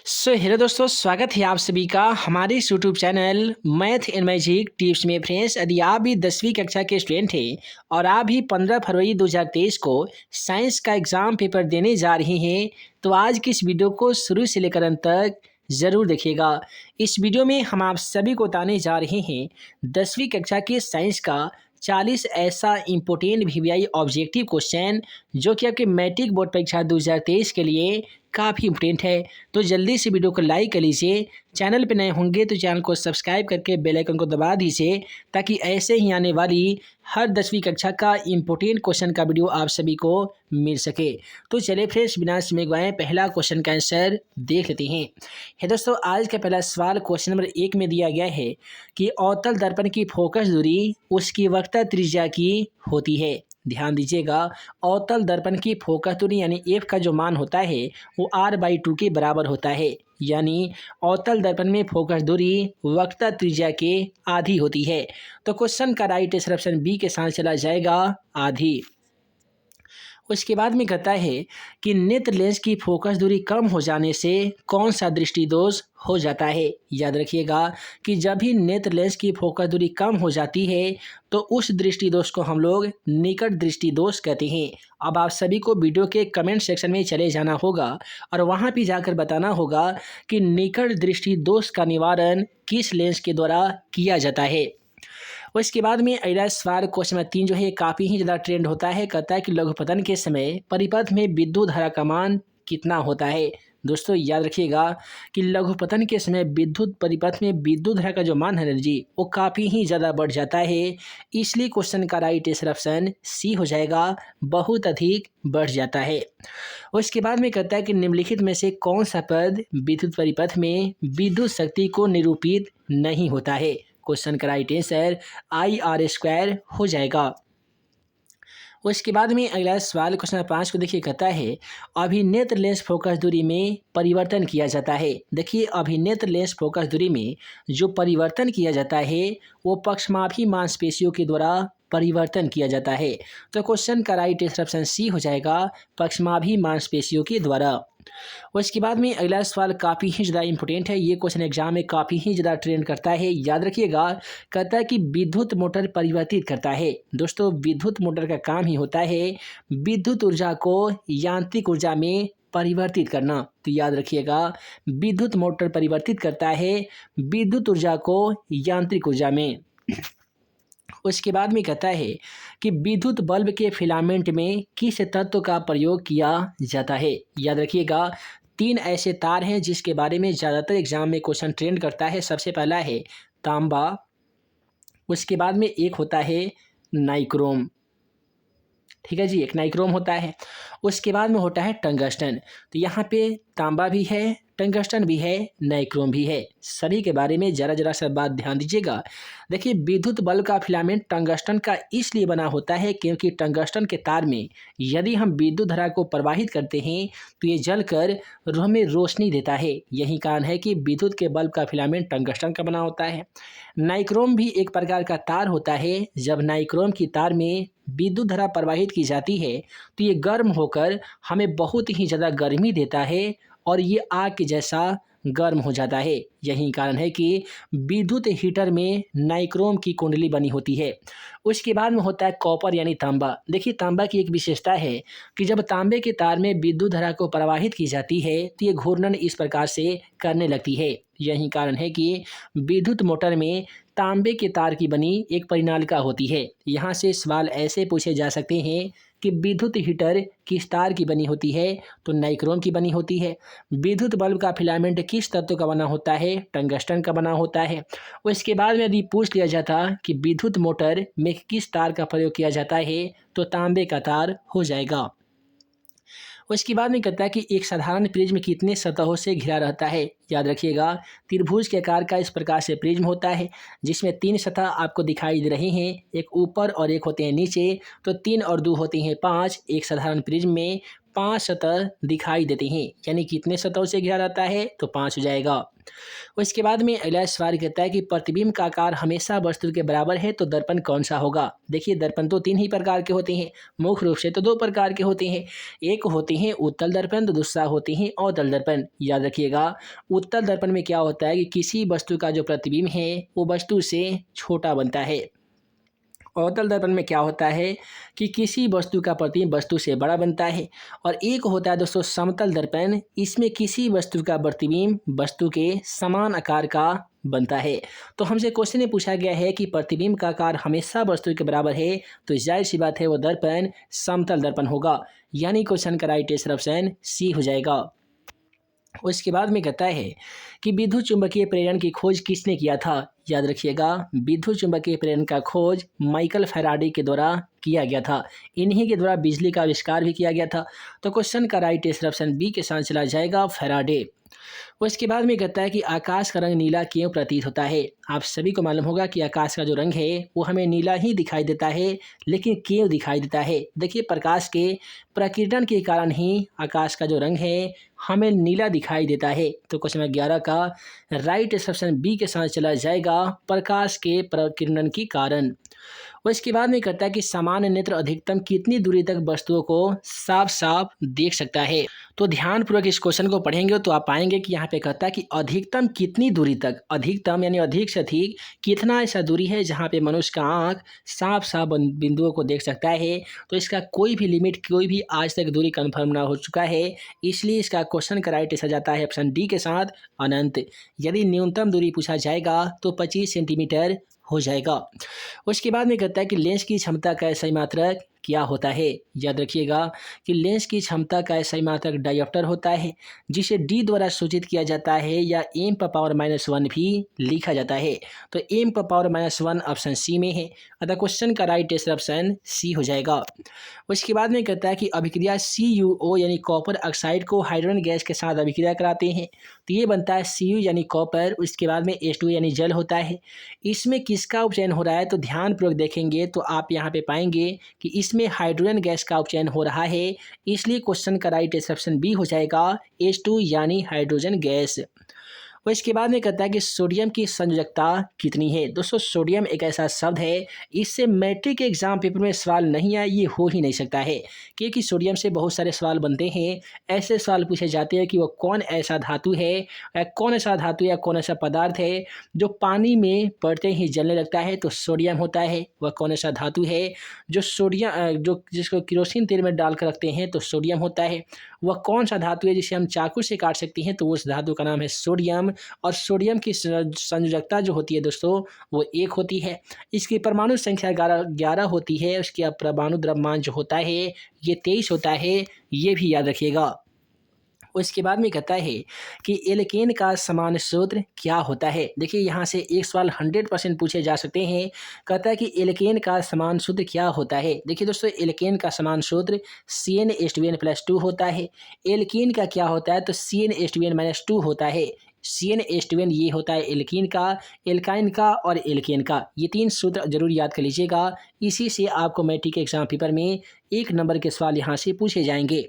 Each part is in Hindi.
हेलो दोस्तों, स्वागत है आप सभी का हमारे इस YouTube channel math and magic tips में। फ्रेंड्स, यदि आप भी 10वीं कक्षा के स्टूडेंट हैं और आप भी 15 फरवरी 2023 को साइंस का एग्ज़ाम पेपर देने जा रहे हैं, तो आज की इस वीडियो को शुरू से लेकर अंत तक ज़रूर देखिएगा। इस वीडियो में हम आप सभी को बताने जा रहे हैं 10वीं कक्षा के साइंस का 40 ऐसा इम्पोर्टेंट वीवीआई ऑब्जेक्टिव क्वेश्चन जो कि आपके मैट्रिक बोर्ड परीक्षा 2023 के लिए काफ़ी इम्पोर्टेंट है। तो जल्दी से वीडियो को लाइक कर लीजिए। चैनल पे नए होंगे तो चैनल को सब्सक्राइब करके बेल आइकन को दबा दीजिए ताकि ऐसे ही आने वाली हर 10वीं कक्षा का इम्पोर्टेंट क्वेश्चन का वीडियो आप सभी को मिल सके। तो चलिए फ्रेंड्स, बिना समय गवाए पहला क्वेश्चन का आंसर देख लेते हैं। है दोस्तों, आज का पहला सवाल क्वेश्चन नंबर 1 में दिया गया है कि अवतल दर्पण की फोकस दूरी उसकी वक्रता त्रिज्या की होती है। ध्यान दीजिएगा, अवतल दर्पण की फोकस दूरी यानी एफ का जो मान होता है वो r/2 के बराबर होता है। यानी अवतल दर्पण में फोकस दूरी वक्रता त्रिज्या के आधी होती है। तो क्वेश्चन का राइट आंसर ऑप्शन बी के साथ चला जाएगा, आधी। उसके बाद में कहता है कि नेत्र लेंस की फोकस दूरी कम हो जाने से कौन सा दृष्टि दोष हो जाता है। याद रखिएगा कि जब भी नेत्र लेंस की फोकस दूरी कम हो जाती है तो उस दृष्टि दोष को हम लोग निकट दृष्टि दोष कहते हैं। अब आप सभी को वीडियो के कमेंट सेक्शन में चले जाना होगा और वहां भी जाकर बताना होगा कि निकट दृष्टि दोष का निवारण किस लेंस के द्वारा किया जाता है। उसके बाद में अगला सवाल क्वेश्चन नंबर 3 जो है काफ़ी ही ज़्यादा ट्रेंड होता है। कहता है कि लघुपतन के समय परिपथ में विद्युत धारा का मान कितना होता है। दोस्तों याद रखिएगा कि लघुपतन के समय विद्युत परिपथ में विद्युत धारा का जो मान है ना जी, वो काफ़ी ही ज़्यादा बढ़ जाता है। इसलिए क्वेश्चन का राइट आंसर ऑप्शन सी हो जाएगा, बहुत अधिक बढ़ जाता है। उसके बाद में कहता है कि निम्नलिखित में से कौन सा पद विद्युत परिपथ में विद्युत शक्ति को निरूपित नहीं होता है। क्वेश्चन का राइट आंसर IR² हो जाएगा। उसके बाद में अगला सवाल क्वेश्चन नंबर 5 को देखिए, कहता है अभिनेत्र लेंस फोकस दूरी में परिवर्तन किया जाता है। देखिए, अभिनेत्र लेंस फोकस दूरी में जो परिवर्तन किया जाता है वो पक्षमापी मांसपेशियों के द्वारा परिवर्तन किया जाता है। तो क्वेश्चन का राइट आंसर ऑप्शन सी हो जाएगा, पक्षमापी मांसपेशियों के द्वारा। उसके बाद में अगला सवाल काफ़ी ही ज़्यादा इंपॉर्टेंट है। ये क्वेश्चन एग्जाम में काफ़ी ही ज़्यादा ट्रेंड करता है। याद रखिएगा, कहता है कि विद्युत मोटर परिवर्तित करता है। दोस्तों, विद्युत मोटर का काम ही होता है विद्युत ऊर्जा को यांत्रिक ऊर्जा में परिवर्तित करना। तो याद रखिएगा, विद्युत मोटर परिवर्तित करता है विद्युत ऊर्जा को यांत्रिक ऊर्जा में। उसके बाद में कहता है कि विद्युत बल्ब के फिलामेंट में किस तत्व का प्रयोग किया जाता है। याद रखिएगा, 3 ऐसे तार हैं जिसके बारे में ज़्यादातर एग्जाम में क्वेश्चन ट्रेंड करता है। सबसे पहला है तांबा, उसके बाद में एक होता है नाइक्रोम। ठीक है जी, एक नाइक्रोम होता है। उसके बाद में होता है टंगस्टन। तो यहाँ पे तांबा भी है, टंगस्टन भी है, नाइक्रोम भी है। सभी के बारे में ज़रा सा बात ध्यान दीजिएगा। देखिए, विद्युत बल्ब का फिलामेंट टंगस्टन का इसलिए बना होता है क्योंकि टंगस्टन के तार में यदि हम विद्युत धारा को प्रवाहित करते हैं तो ये जलकर हमें रोशनी देता है। यही कारण है कि विद्युत के बल्ब का फिलामेंट टंगस्टन का बना होता है। नाइक्रोम भी एक प्रकार का तार होता है। जब नाइक्रोम की तार में विद्युत धारा प्रवाहित की जाती है तो ये गर्म होकर हमें बहुत ही ज़्यादा गर्मी देता है और ये आग के जैसा गर्म हो जाता है। यही कारण है कि विद्युत हीटर में नाइक्रोम की कुंडली बनी होती है। उसके बाद में होता है कॉपर यानी तांबा। देखिए, तांबा की एक विशेषता है कि जब तांबे के तार में विद्युत धारा को प्रवाहित की जाती है तो ये घूर्णन इस प्रकार से करने लगती है। यही कारण है कि विद्युत मोटर में तांबे के तार की बनी एक परिनालिका होती है। यहाँ से सवाल ऐसे पूछे जा सकते हैं कि विद्युत हीटर किस तार की बनी होती है, तो नाइक्रोम की बनी होती है। विद्युत बल्ब का फिलामेंट किस तत्व का बना होता है, टंगस्टन का बना होता है। उसके बाद में यदि पूछ लिया जाता कि विद्युत मोटर में किस तार का प्रयोग किया जाता है, तो तांबे का तार हो जाएगा। उसके बाद में कहता है कि एक साधारण प्रिज्म कितने सतहों से घिरा रहता है। याद रखिएगा, त्रिभुज के आकार का इस प्रकार से प्रिज्म होता है जिसमें 3 सतह आपको दिखाई दे रही हैं, एक ऊपर और एक होते हैं नीचे। तो 3 और 2 होती हैं 5। एक साधारण प्रिज्म में 5 सतह दिखाई देते हैं, यानी कितने सतहों से घिरा रहता है तो 5 हो जाएगा। उसके बाद में अगला सवाल कहता है कि प्रतिबिंब का आकार हमेशा वस्तु के बराबर है तो दर्पण कौन सा होगा। देखिए दर्पण तो 3 ही प्रकार के होते हैं, मुख्य रूप से तो 2 प्रकार के होते हैं। एक होते हैं उत्तल दर्पण तो दूसरा होते हैं अवतल दर्पण। याद रखिएगा, उत्तल दर्पण में क्या होता है कि किसी वस्तु का जो प्रतिबिंब है वो वस्तु से छोटा बनता है। अवतल दर्पण में क्या होता है कि किसी वस्तु का प्रतिबिंब वस्तु से बड़ा बनता है। और एक होता है दोस्तों समतल दर्पण, इसमें किसी वस्तु का प्रतिबिंब वस्तु के समान आकार का बनता है। तो हमसे क्वेश्चन में पूछा गया है कि प्रतिबिंब का आकार हमेशा वस्तु के बराबर है, तो जाहिर सी बात है वो दर्पण समतल दर्पण होगा, यानी क्वेश्चन का राइट आंसर ऑप्शन सी हो जाएगा। उसके बाद में कहता है कि विद्युत चुंबकीय प्रेरण की खोज किसने किया था। याद रखिएगा, विद्युत चुंबकीय प्रेरण का खोज माइकल फैराडे के द्वारा किया गया था। इन्हीं के द्वारा बिजली का आविष्कार भी किया गया था। तो क्वेश्चन का राइट आंसर ऑप्शन बी के साथ चला जाएगा, फैराडे। उसके बाद में कहता है कि आकाश का रंग नीला क्यों प्रतीत होता है। आप सभी को मालूम होगा कि आकाश का जो रंग है वो हमें नीला ही दिखाई देता है, लेकिन क्यों दिखाई देता है। देखिए प्रकाश के प्रकीर्णन के कारण ही आकाश का जो रंग है हमें नीला दिखाई देता है। तो क्वेश्चन नंबर 11 का राइट ऑप्शन बी के साथ चला जाएगा, प्रकाश के प्रकीर्णन के कारण। उसके बाद में कहता है कि सामान्य नेत्र अधिकतम कितनी दूरी तक वस्तुओं को साफ साफ देख सकता है। तो ध्यानपूर्वक इस क्वेश्चन को पढ़ेंगे तो आप पाएंगे कि यहाँ पे कहता है कि अधिकतम कितनी दूरी तक, अधिकतम यानी अधिक से अधिक कितना ऐसा दूरी है जहाँ पे मनुष्य का आँख साफ साफ बिंदुओं को देख सकता है। तो इसका कोई भी लिमिट, कोई भी आज तक दूरी कन्फर्म ना हो चुका है, इसलिए इसका क्वेश्चन का राइट आंसर जाता है ऑप्शन डी के साथ, अनंत। यदि न्यूनतम दूरी पूछा जाएगा तो 25 सेंटीमीटर हो जाएगा। उसके बाद में कहता है कि लेंस की क्षमता का सही मात्रक क्या होता है। याद रखिएगा कि लेंस की क्षमता का सही मात्रक डायोप्टर होता है, जिसे डी द्वारा सूचित किया जाता है या एम पर पावर -1 भी लिखा जाता है। तो एम पर पावर -1 ऑप्शन सी में है, अतः क्वेश्चन का राइट आंसर ऑप्शन सी हो जाएगा। उसके बाद में कहता है कि अभिक्रिया CuO यानी कॉपर ऑक्साइड को हाइड्रोजन गैस के साथ अभिक्रिया कराते हैं, तो ये बनता है Cu यानी कॉपर, उसके बाद में H2 यानी जल होता है। इसमें किसका उपचयन हो रहा है, तो ध्यानपूर्वक देखेंगे तो आप यहाँ पे पाएंगे कि इसमें हाइड्रोजन गैस का उपचयन हो रहा है, इसलिए क्वेश्चन का राइट आंसर ऑप्शन बी हो जाएगा, H2 यानी हाइड्रोजन गैस। और इसके बाद में कहता है कि सोडियम की संयोजकता कितनी है। दोस्तों सोडियम एक ऐसा शब्द है, इससे मैट्रिक के एग्जाम पेपर में सवाल नहीं आए ये हो ही नहीं सकता है, क्योंकि सोडियम से बहुत सारे सवाल बनते हैं। ऐसे सवाल पूछे जाते हैं कि वो कौन ऐसा धातु है या कौन ऐसा धातु या कौन ऐसा पदार्थ है जो पानी में पड़ते ही जलने लगता है, तो सोडियम होता है। वह कौन ऐसा धातु है जो सोडियम जो जिसको केरोसिन तेल में डाल कर रखते हैं, तो सोडियम होता है। वह कौन सा धातु है जिसे हम चाकू से काट सकते हैं, तो उस धातु का नाम है सोडियम। और सोडियम की संयोजकता जो होती है दोस्तों वो 1 होती है। इसकी परमाणु संख्या 11 होती है। उसकी परमाणु द्रव्यमान जो होता है ये 23 होता है, ये भी याद रखिएगा। उसके बाद में कहता है कि एल्केन का समान सूत्र क्या होता है। देखिए यहाँ से एक सवाल 100% पूछे जा सकते हैं। कहता है कि एल्केन का समान सूत्र क्या होता है। देखिए दोस्तों एल्केन का समान सूत्र CnH2n+2 होता है। एल्कीन का क्या होता है, तो CnH2n-2 होता है। CnH2n ये होता है एल्कीन का, एल्काइन का और एल्केन का। ये 3 सूत्र जरूर याद कर लीजिएगा, इसी से आपको मैट्रिक के एग्जाम पेपर में 1 नंबर के सवाल यहाँ से पूछे जाएंगे।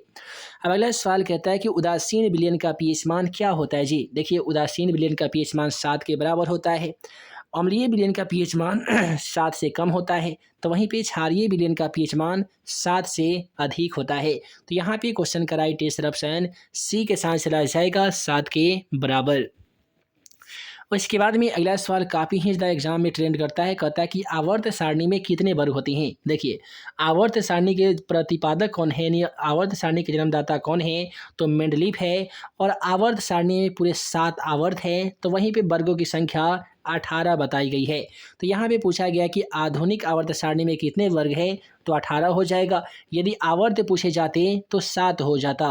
अब अगला सवाल कहता है कि उदासीन विलयन का pH मान क्या होता है जी। देखिए उदासीन विलयन का pH मान 7 के बराबर होता है। अम्लीय विलयन का pH मान 7 से कम होता है, तो वहीं पे क्षारीय विलयन का pH मान 7 से अधिक होता है। तो यहाँ पे क्वेश्चन का राइट आंसर ऑप्शन सी के साथ चला जाएगा, 7 के बराबर। और इसके बाद में अगला सवाल काफ़ी ही ज़्यादा एग्जाम में ट्रेंड करता है। कहता है कि आवर्त सारणी में कितने वर्ग होते हैं। देखिए आवर्त सारणी के प्रतिपादक कौन है, यानी आवर्त सारणी के जन्मदाता कौन है, तो मेंडलीव है। और आवर्त सारणी में पूरे 7 आवर्त हैं, तो वहीं पे वर्गों की संख्या 18 बताई गई है। तो यहाँ पे पूछा गया कि आधुनिक आवर्त सारणी में कितने वर्ग हैं, तो 18 हो जाएगा। यदि आवर्त पूछे जाते तो 7 हो जाता।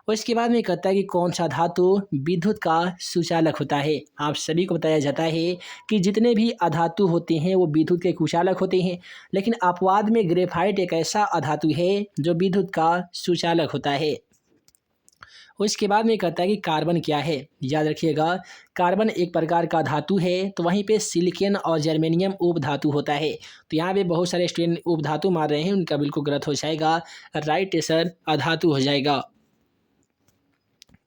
और इसके बाद में कहता है कि कौन सा धातु विद्युत का सुचालक होता है। आप सभी को बताया जाता है कि जितने भी अधातु होते हैं वो विद्युत के कुचालक होते हैं, लेकिन अपवाद में ग्रेफाइट एक ऐसा अधातु है जो विद्युत का सुचालक होता है। उसके बाद में कहता है कि कार्बन क्या है। याद रखिएगा, कार्बन एक प्रकार का धातु है, तो वहीं पे सिलिकॉन और जर्मेनियम उपधातु होता है। तो यहाँ पे बहुत सारे स्टूडेंट उपधातु मार रहे हैं, उनका बिल्कुल गलत हो जाएगा, राइट आंसर अधातु हो जाएगा।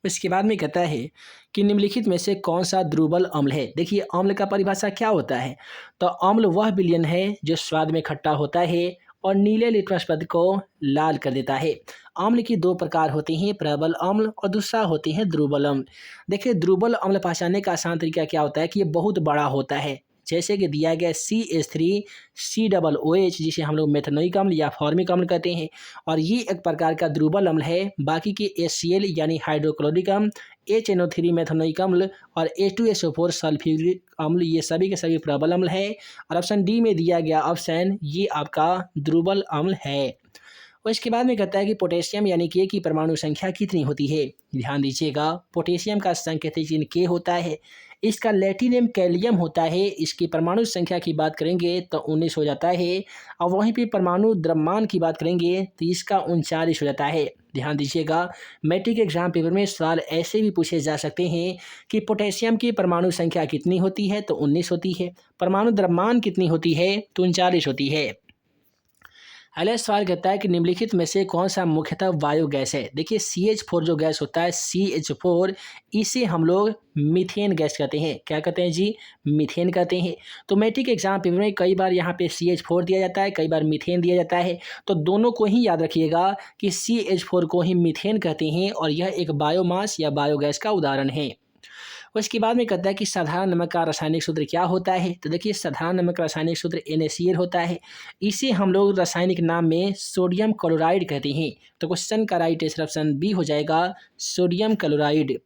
इसके बाद में कहता है कि निम्नलिखित में से कौन सा द्रुबल अम्ल है। देखिए अम्ल का परिभाषा क्या होता है, तो अम्ल वह विलयन है जो स्वाद में खट्टा होता है और नीले लिटमस पद को लाल कर देता है। अम्ल की दो प्रकार होते हैं, प्रबल अम्ल और दूसरा होते हैं द्रुबल अम्ल। देखिए द्रुबल अम्ल पहचानने का आसान तरीका क्या होता है कि ये बहुत बड़ा होता है, जैसे कि दिया गया CH3COOH, जिसे हम लोग मेथनोइक अम्ल या फॉर्मिक अम्ल कहते हैं, और ये एक प्रकार का द्रुबल अम्ल है। बाकी के HCl यानी हाइड्रोक्लोरिक अम्ल, HNO3 मेथनोइक अम्ल और H2SO4 सल्फ्यूरिक अम्ल, ये सभी के सभी प्रबल अम्ल है। और ऑप्शन डी में दिया गया ऑप्शन ये आपका द्रुबल अम्ल है। और इसके बाद में कहता है कि पोटेशियम यानी के की परमाणु संख्या कितनी होती है। ध्यान दीजिएगा, पोटेशियम का सांकेतिक चिन्ह के होता है, इसका लैटिन नेम कैलियम होता है। इसकी परमाणु संख्या की बात करेंगे तो 19 हो जाता है, और वहीं पे परमाणु द्रव्यमान की बात करेंगे तो इसका 39 हो जाता है। ध्यान दीजिएगा, मैट्रिक एग्जाम पेपर में सवाल ऐसे भी पूछे जा सकते हैं कि पोटेशियम की परमाणु संख्या कितनी होती है, तो 19 होती है। परमाणु द्रव्यमान कितनी होती है, तो 39 होती है। अगला सवाल कहता है कि निम्नलिखित में से कौन सा मुख्यतः वायु गैस है। देखिए CH4 जो गैस होता है, CH4, इसे हम लोग मीथेन गैस कहते हैं। क्या कहते हैं जी, मीथेन कहते हैं। तो मैट्रिक एग्जाम पेपर में कई बार यहाँ पे CH4 दिया जाता है, कई बार मीथेन दिया जाता है, तो दोनों को ही याद रखिएगा कि CH4 को ही मीथेन कहते हैं, और यह एक बायोमास या बायोगैस का उदाहरण है। उसके बाद में कहता है कि साधारण नमक का रासायनिक सूत्र क्या होता है। तो देखिए साधारण नमक का रासायनिक सूत्र NaCl होता है, इसे हम लोग रासायनिक नाम में सोडियम क्लोराइड कहते हैं। तो क्वेश्चन का राइट आंसर ऑप्शन बी हो जाएगा, सोडियम क्लोराइड।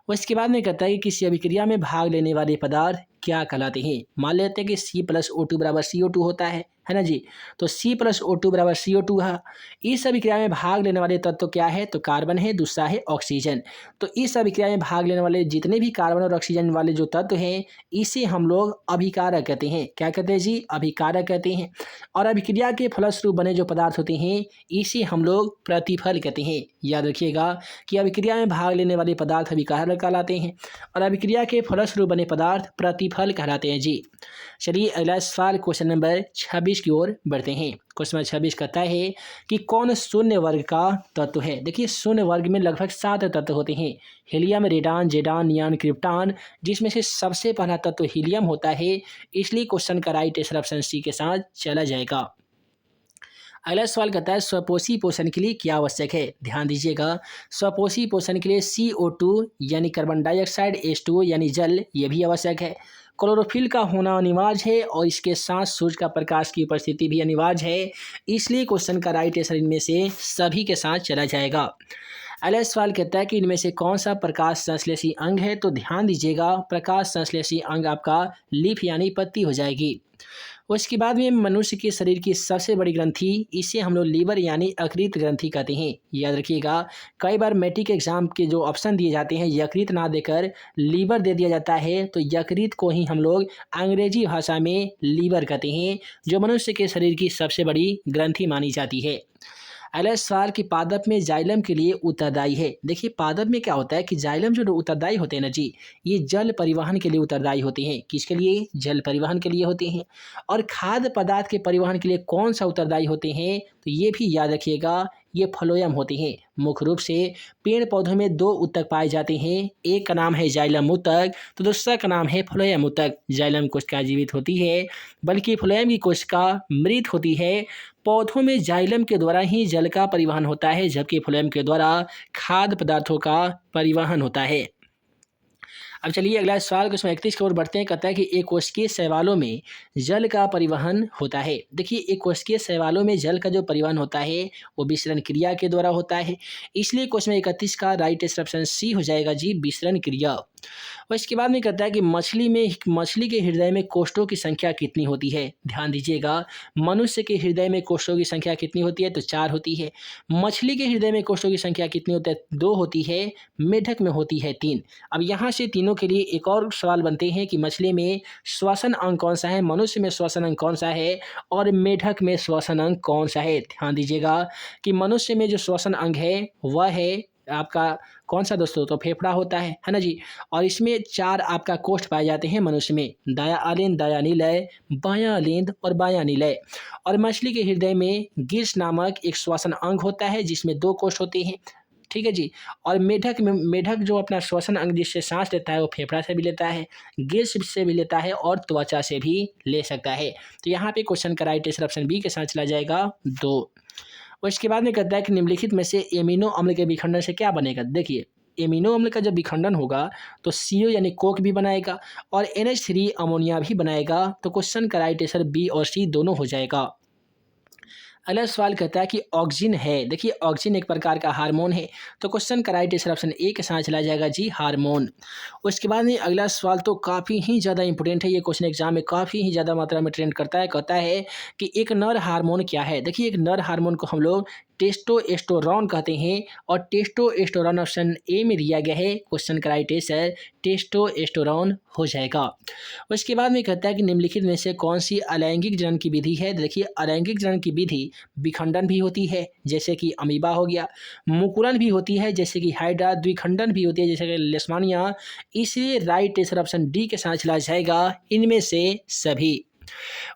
उसके बाद में कहता है कि किसी अभिक्रिया में भाग लेने वाले पदार्थ क्या कहलाते हैं। मान लेते हैं कि C+O2 बराबर CO2 होता है ना जी। तो C+O2 बराबर CO2 है। इस अभिक्रिया में भाग लेने वाले तत्व क्या है, तो कार्बन है, दूसरा है ऑक्सीजन। तो इस अभिक्रिया में भाग लेने वाले जितने भी कार्बन और ऑक्सीजन वाले जो तत्व हैं, इसे हम लोग अभिकारक कहते हैं। क्या कहते हैं जी, अभिकारक कहते हैं। और अभिक्रिया के फलस्वरूप बने जो पदार्थ होते हैं, इसे हम लोग प्रतिफल कहते हैं। याद रखिएगा कि अभिक्रिया में भाग लेने वाले पदार्थ अभिकारक कहलाते हैं, और अभिक्रिया के फलस्वरूप बने पदार्थ प्रतिफल कहलाते हैं जी। चलिए अगला सवाल क्वेश्चन नंबर 26 की ओर बढ़ते हैं। क्वेश्चन नंबर 26 कहता है कि कौन शून्य वर्ग का तत्व है। देखिए शून्य वर्ग में लगभग 7 तत्व होते हैं, हीलियम, रेडान, जेडान, नियान, क्रिप्टॉन, जिसमें से सबसे पहला तत्व हीलियम होता है। इसलिए क्वेश्चन का राइट आंसर ऑप्शन सी के साथ चला जाएगा। अगला सवाल कहता है स्वपोषी पोषण के लिए क्या आवश्यक है। ध्यान दीजिएगा, स्वपोषी पोषण के लिए CO2 यानी कार्बन डाइऑक्साइड, H2O यानी जल, ये भी आवश्यक है। क्लोरोफिल का होना अनिवार्य है, और इसके साथ सूर्य का प्रकाश की उपस्थिति भी अनिवार्य है। इसलिए क्वेश्चन का राइट आंसर इनमें से सभी के साथ चला जाएगा। अगला सवाल कहता है कि इनमें से कौन सा प्रकाश संश्लेषी अंग है। तो ध्यान दीजिएगा, प्रकाश संश्लेषी अंग आपका लीफ यानी पत्ती हो जाएगी। उसके बाद में मनुष्य के शरीर की सबसे बड़ी ग्रंथि, इसे हम लोग लीवर यानी यकृत ग्रंथि कहते हैं। याद रखिएगा, कई बार मैट्रिक एग्जाम के जो ऑप्शन दिए जाते हैं, यकृत ना देकर लीवर दे दिया जाता है, तो यकृत को ही हम लोग अंग्रेजी भाषा में लीवर कहते हैं, जो मनुष्य के शरीर की सबसे बड़ी ग्रंथि मानी जाती है। अगला सवाल कि पादप में जाइलम के लिए उत्तरदायी है। देखिए पादप में क्या होता है कि जाइलम जो उत्तरदायी होते हैं ना जी, ये जल परिवहन के लिए उत्तरदायी होते हैं। किसके लिए, जल परिवहन के लिए होते हैं। और खाद्य पदार्थ के परिवहन के लिए कौन सा उत्तरदायी होते हैं, तो ये भी याद रखिएगा, ये फ्लोएम होते हैं। मुख्य रूप से पेड़ पौधों में 2 ऊतक पाए जाते हैं, एक का नाम है जाइलम ऊतक, तो दूसरा का नाम है फ्लोएम ऊतक। जाइलम कोशिका जीवित होती है, बल्कि फ्लोएम की कोशिका मृत होती है। पौधों में जाइलम के द्वारा ही जल का परिवहन होता है, जबकि फ्लोएम के द्वारा खाद्य पदार्थों का परिवहन होता है। अब चलिए अगला सवाल क्वेश्चन 31 की ओर बढ़ते हैं। कहता है कि एक कोशिकीय शैवालों में जल का परिवहन होता है। देखिए एक कोशिकीय शैवालों में जल का जो परिवहन होता है, वो विसरण क्रिया के द्वारा होता है। इसलिए क्वेश्चन 31 का राइट आंसर ऑप्शन सी हो जाएगा जी, विसरण क्रिया। और इसके बाद में कहता है कि मछली के हृदय में कोष्ठों की संख्या कितनी होती है। ध्यान दीजिएगा, मनुष्य के हृदय में कोष्ठों की संख्या कितनी होती है, तो 4 होती है। मछली के हृदय में कोष्ठों की संख्या कितनी होती है, 2 होती है। मेढक में होती है 3। अब यहाँ से तीनों के लिए एक और सवाल बनते हैं कि मछली में श्वसन अंग कौन सा है, मनुष्य में श्वसन अंग कौन सा है, और मेढक में श्वसन अंग कौन सा है। ध्यान दीजिएगा कि मनुष्य में जो श्वसन अंग है वह है आपका कौन सा दोस्तों? तो फेफड़ा होता है ना जी? और इसमें 4 आपका कोष्ठ पाए जाते हैं मनुष्य में, दायाँ अलिंद, दायाँ निलय, बायाँ अलिंद और बायाँ निलय। और मछली के हृदय में गिल्स नामक एक श्वसन अंग होता है जिसमें 2 कोष्ठ होते हैं, ठीक है जी। और मेढक जो अपना श्वसन अंग जिससे साँस लेता है वो फेफड़ा से भी लेता है, गिल्स से भी लेता है और त्वचा से भी ले सकता है। तो यहाँ पे क्वेश्चन का राइट आंसर ऑप्शन बी के साथ चला जाएगा 2। और इसके बाद में कहता है कि निम्नलिखित में से एमिनो अम्ल के विखंडन से क्या बनेगा? देखिए, एमिनो अम्ल का जब विखंडन होगा तो CO यानी कोक भी बनाएगा और NH3 अमोनिया भी बनाएगा। तो क्वेश्चन का राइट आंसर बी और सी दोनों हो जाएगा। अगला सवाल कहता है कि ऑक्सिन है। देखिए, ऑक्सिन एक प्रकार का हार्मोन है। तो क्वेश्चन का राइट आंसर ऑप्शन ए के साथ चला जाएगा जी, हार्मोन। उसके बाद में अगला सवाल तो काफ़ी ही ज़्यादा इंपॉर्टेंट है। ये क्वेश्चन एग्जाम में काफ़ी ही ज़्यादा मात्रा में ट्रेंड करता है। कहता है कि एक नर हार्मोन क्या है? देखिए, एक नर हार्मोन को हम लोग टेस्टोस्टेरोन कहते हैं और टेस्टोस्टेरोन ऑप्शन ए में दिया गया है। क्वेश्चन का राइट आंसर टेस्टोस्टेरोन हो जाएगा। उसके बाद में कहता है कि निम्नलिखित में से कौन सी अलैंगिक जनन की विधि है? देखिए, अलैंगिक जनन की विधि विखंडन भी होती है जैसे कि अमीबा हो गया, मुकुरन भी होती है जैसे कि हाइड्रा, द्विखंडन भी होती है जैसे कि लेशमानिया। इसलिए राइट आंसर ऑप्शन डी के साथ चला जाएगा, इनमें से सभी।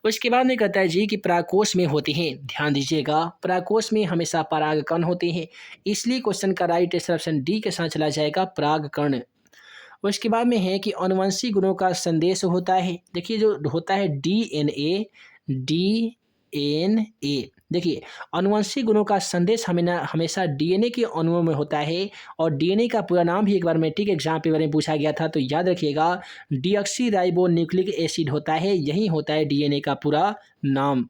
उसके बाद में कहता है जी कि परागकोश में होते हैं। ध्यान दीजिएगा, परागकोश में हमेशा परागकण होते हैं, इसलिए क्वेश्चन का राइट आंसर ऑप्शन डी के साथ चला जाएगा, परागकण। उसके बाद में है कि आनुवंशिक गुणों का संदेश होता है। देखिए, जो होता है डीएनए। देखिए, आनुवंशिक गुणों का संदेश हमेशा डीएनए के अणुओं में होता है। और डीएनए का पूरा नाम भी एक बार मैट्रिक एग्जाम पेपर में पूछा गया था, तो याद रखिएगा, डीऑक्सी न्यूक्लिक एसिड होता है, यही होता है डीएनए का पूरा नाम।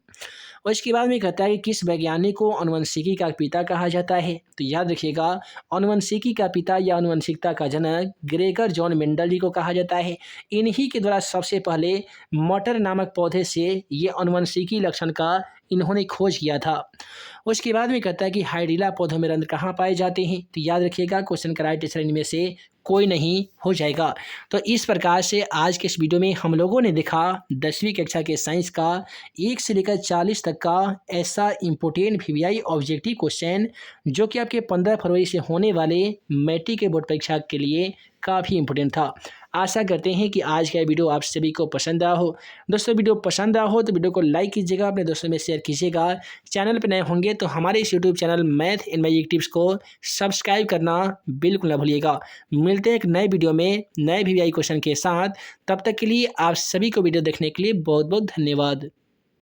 और इसके बाद में कहता है कि किस वैज्ञानिक को आनुवंशिकी का पिता कहा जाता है? तो याद रखिएगा, आनुवंशिकी का पिता या आनुवंशिकता का जनक ग्रेगर जॉन मेंडल जी को कहा जाता है। इन्हीं के द्वारा सबसे पहले मटर नामक पौधे से ये आनुवंशिकी लक्षण का इन्होंने खोज किया था। उसके बाद में कहता है कि हाइड्रिला पौधों में रंध्र कहाँ पाए जाते हैं? तो याद रखिएगा, क्वेश्चन का राइट आंसर इनमें से कोई नहीं हो जाएगा। तो इस प्रकार से आज के इस वीडियो में हम लोगों ने देखा 10वीं कक्षा के साइंस का 1 से लेकर 40 तक का ऐसा इम्पोर्टेंट VVI ऑब्जेक्टिव क्वेश्चन जो कि आपके 15 फरवरी से होने वाले मैट्रिक के बोर्ड परीक्षा के लिए काफ़ी इम्पोर्टेंट था। आशा करते हैं कि आज का वीडियो आप सभी को पसंद आया हो। दोस्तों, वीडियो पसंद आया हो तो वीडियो को लाइक कीजिएगा, अपने दोस्तों में शेयर कीजिएगा। चैनल पर नए होंगे तो हमारे इस YouTube channel math in magic tips को सब्सक्राइब करना बिल्कुल ना भूलिएगा। मिलते हैं एक नए वीडियो में नए VVI क्वेश्चन के साथ। तब तक के लिए आप सभी को वीडियो देखने के लिए बहुत बहुत धन्यवाद।